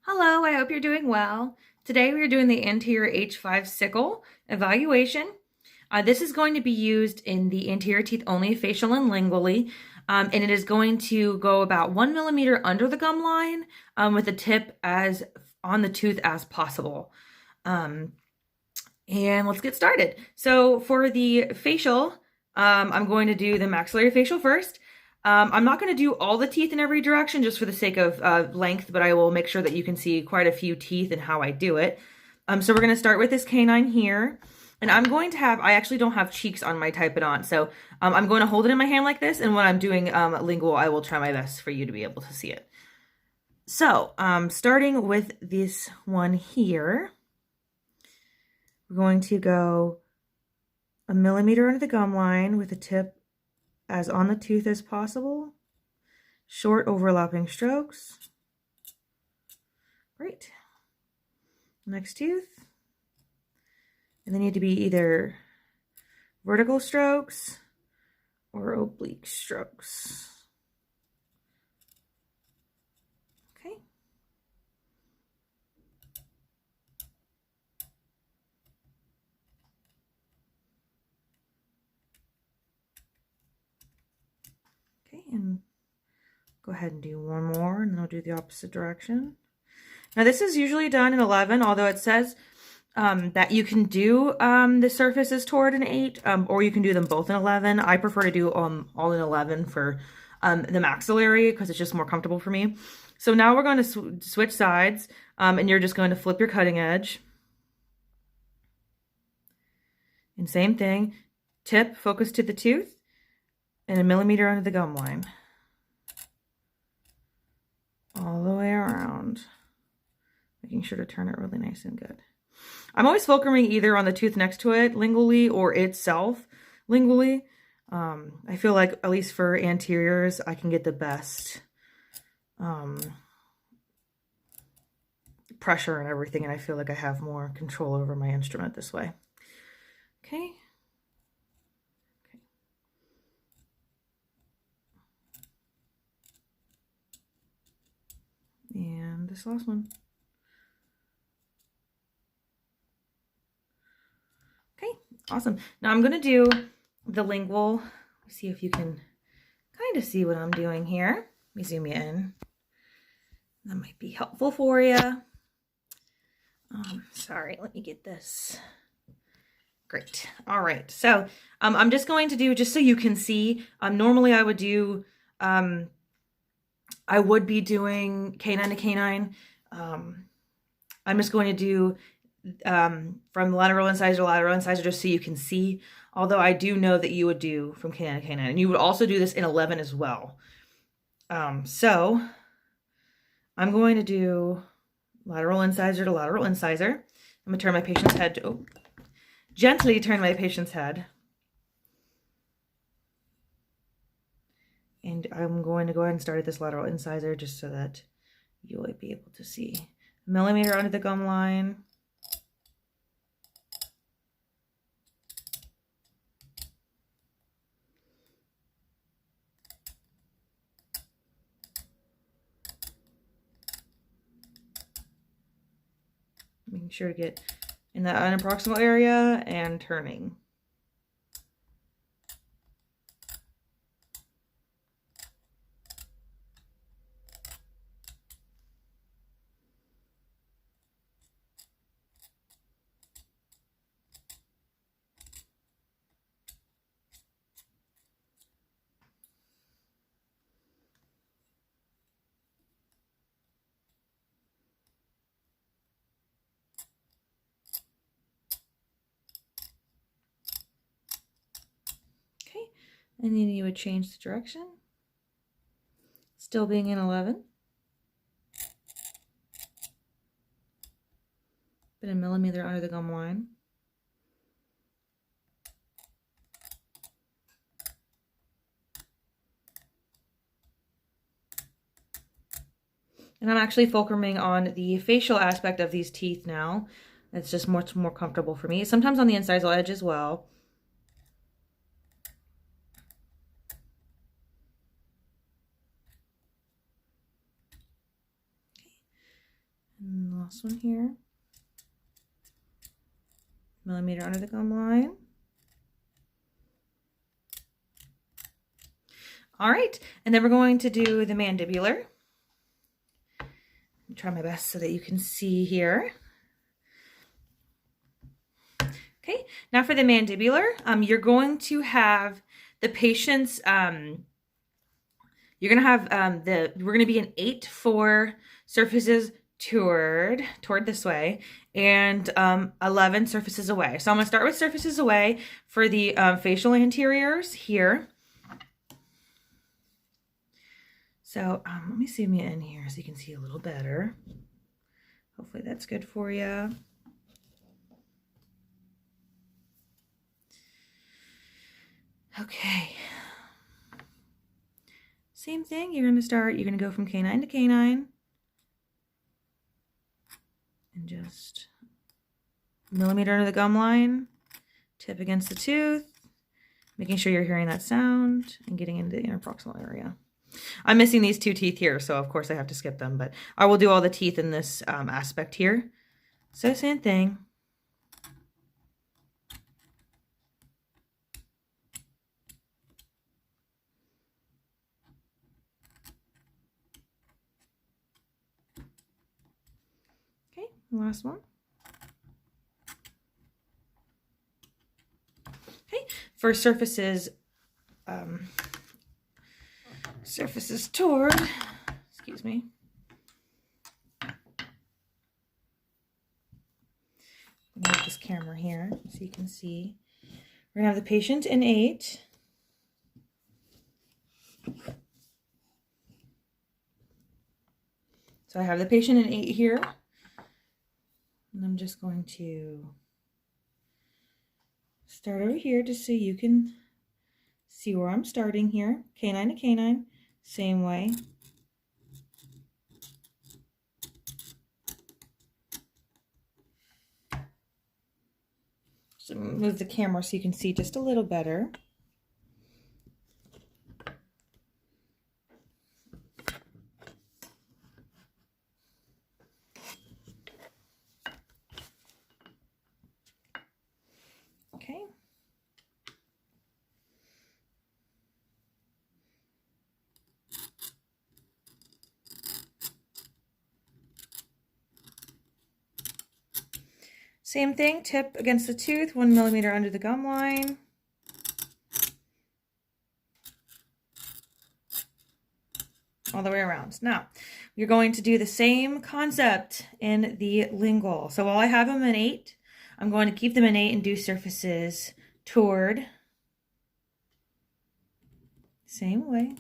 Hello, I hope you're doing well. Today we are doing the Anterior H5 Sickle evaluation. This is going to be used in the anterior teeth only, facial and lingually, and it is going to go about 1 millimeter under the gum line with the tip as on the tooth as possible. And let's get started. So for the facial, I'm going to do the maxillary facial first. I'm not going to do all the teeth in every direction just for the sake of length, but I will make sure that you can see quite a few teeth and how I do it. So we're going to start with this canine here. And I'm going to have, I actually don't have cheeks on my Typodont, so I'm going to hold it in my hand like this, and when I'm doing lingual, I will try my best for you to be able to see it. So, starting with this one here, we're going to go 1 millimeter under the gum line with the tip as on the tooth as possible. Short overlapping strokes. Great. Next tooth. And they need to be either vertical strokes or oblique strokes. Okay. Okay, and go ahead and do one more, and then I'll do the opposite direction. Now this is usually done in 11, although it says that you can do the surfaces toward an 8, or you can do them both in 11. I prefer to do all in 11 for the maxillary because it's just more comfortable for me. So now we're going to switch sides, and you're just going to flip your cutting edge. And same thing, tip, focus to the tooth, and 1 millimeter under the gum line. All the way around. Making sure to turn it really nice and good. I'm always fulcruming either on the tooth next to it lingually or itself lingually. I feel like, at least for anteriors, I can get the best pressure and everything, and I feel like I have more control over my instrument this way. Okay. And this last one. Okay, awesome. Now I'm going to do the lingual. See if you can kind of see what I'm doing here. Let me zoom you in. That might be helpful for you. Sorry, let me get this. Great. All right. So I'm just going to do, just so you can see, normally I would do, I would be doing canine to canine. I'm just going to do from lateral incisor to lateral incisor just so you can see, although I do know that you would do from canine to canine, and you would also do this in 11 as well. So I'm going to do lateral incisor to lateral incisor. I'm going to turn my patient's head to, gently turn my patient's head. And I'm going to go ahead and start at this lateral incisor just so that you will be able to see. 1 millimeter under the gum line. Making sure to get in that unapproximal area and turning. Okay, and then you would change the direction. Still being in 11. But 1 millimeter under the gum line. And I'm actually fulcruming on the facial aspect of these teeth now. It's just much more comfortable for me. Sometimes on the incisal edge as well. last one here. Millimeter under the gum line. All right, and then we're going to do the mandibular. Try my best so that you can see here. Okay, now for the mandibular, you're going to have the patient's, you're going to have we're going to be in 8-4 surfaces toward this way, and 11 surfaces away. So I'm going to start with surfaces away for the facial anteriors here. So let me zoom you in here so you can see a little better. Hopefully that's good for you. Okay. Same thing, you're going to go from canine to canine. And just millimeter under the gum line, tip against the tooth, making sure you're hearing that sound and getting into the interproximal area. I'm missing these 2 teeth here, so of course I have to skip them, but I will do all the teeth in this aspect here. So same thing. Okay, last one. Okay, for surfaces, surfaces toward, excuse me. I'm gonna have this camera here so you can see. We're gonna have the patient in 8. So I have the patient in 8 here. And I'm just going to start over here just so you can see where I'm starting here. Canine to canine, same way. So move the camera so you can see just a little better. Okay. Same thing, tip against the tooth, 1 millimeter under the gum line. All the way around. Now, you're going to do the same concept in the lingual. So while I have them in 8, I'm going to keep them in 8 and do surfaces toward. Same way.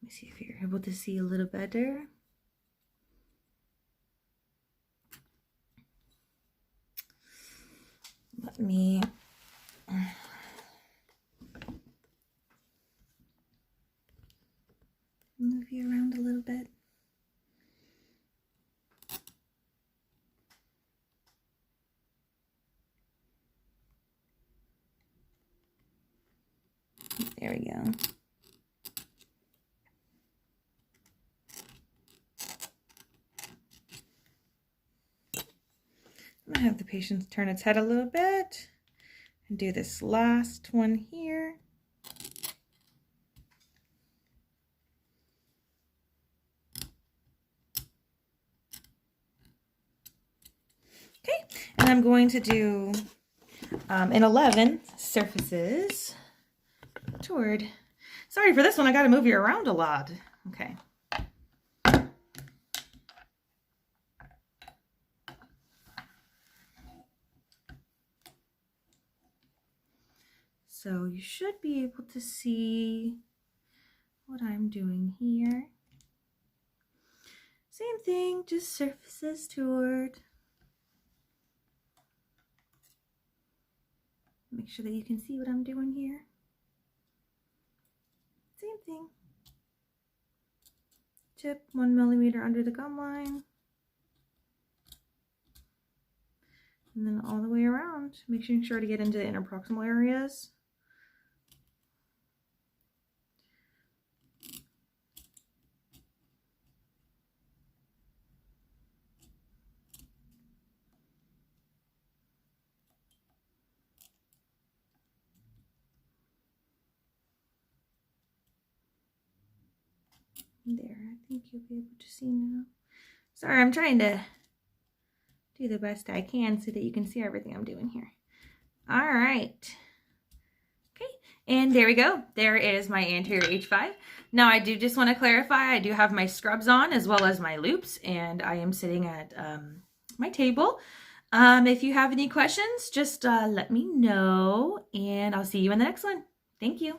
Let me see if you're able to see a little better. Let me move you around a little bit. There we go. I'm going to have the patient turn its head a little bit and do this last one here. Okay, and I'm going to do in 11 surfaces toward. Sorry for this one, I got to move you around a lot. Okay. So you should be able to see what I'm doing here. Same thing, just surfaces toward. Make sure that you can see what I'm doing here. Same thing. Tip 1 millimeter under the gum line. And then all the way around, making sure to get into the interproximal areas. There, I think you'll be able to see now. Sorry, I'm trying to do the best I can so that you can see everything I'm doing here. All right. Okay, and there we go. There is my anterior H5. Now I do just want to clarify, I do have my scrubs on as well as my loops, and I am sitting at my table. If you have any questions, just let me know, and I'll see you in the next one. Thank you.